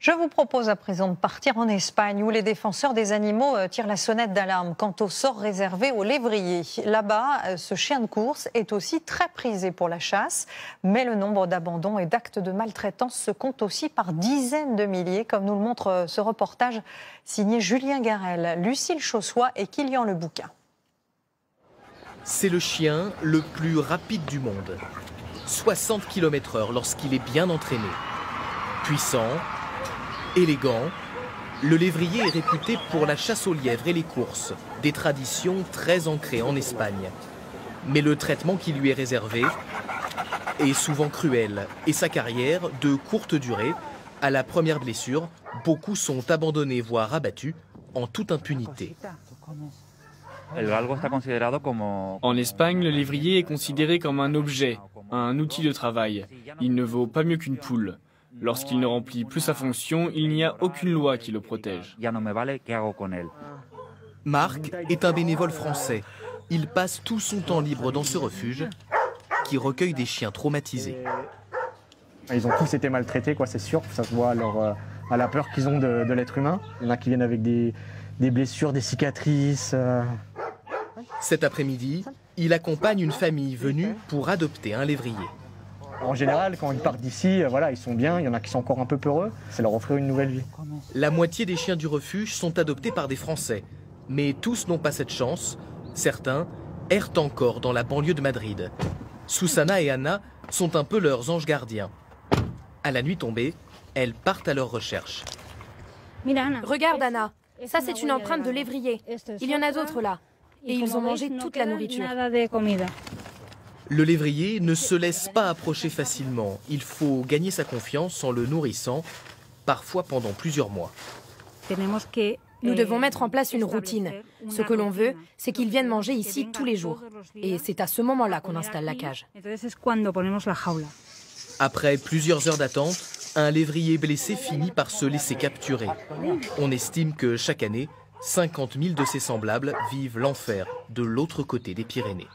Je vous propose à présent de partir en Espagne où les défenseurs des animaux tirent la sonnette d'alarme quant au sort réservé aux lévriers. Là-bas, ce chien de course est aussi très prisé pour la chasse, mais le nombre d'abandons et d'actes de maltraitance se compte aussi par dizaines de milliers, comme nous le montre ce reportage signé Julien Garel, Lucille Chaussois et Kylian Lebouquin. C'est le chien le plus rapide du monde. 60 km/h lorsqu'il est bien entraîné. Puissant, élégant, le lévrier est réputé pour la chasse au lièvre et les courses, des traditions très ancrées en Espagne. Mais le traitement qui lui est réservé est souvent cruel et sa carrière de courte durée. À la première blessure, beaucoup sont abandonnés voire abattus en toute impunité. En Espagne, le lévrier est considéré comme un objet, un outil de travail. Il ne vaut pas mieux qu'une poule. Lorsqu'il ne remplit plus sa fonction, il n'y a aucune loi qui le protège. Marc est un bénévole français. Il passe tout son temps libre dans ce refuge qui recueille des chiens traumatisés. Ils ont tous été maltraités, c'est sûr. Ça se voit à la peur qu'ils ont de l'être humain. Il y en a qui viennent avec des blessures, des cicatrices. Cet après-midi, il accompagne une famille venue pour adopter un lévrier. En général, quand ils partent d'ici, ils sont bien. Il y en a qui sont encore un peu peureux. C'est leur offrir une nouvelle vie. La moitié des chiens du refuge sont adoptés par des Français. Mais tous n'ont pas cette chance. Certains errent encore dans la banlieue de Madrid. Susana et Anna sont un peu leurs anges gardiens. À la nuit tombée, elles partent à leur recherche. Regarde Anna, ça c'est une empreinte de lévrier. Il y en a d'autres là. Et ils ont mangé toute la nourriture. Le lévrier ne se laisse pas approcher facilement. Il faut gagner sa confiance en le nourrissant, parfois pendant plusieurs mois. Nous devons mettre en place une routine. Ce que l'on veut, c'est qu'ils viennent manger ici tous les jours. Et c'est à ce moment-là qu'on installe la cage. Après plusieurs heures d'attente, un lévrier blessé finit par se laisser capturer. On estime que chaque année, 50 000 de ses semblables vivent l'enfer de l'autre côté des Pyrénées.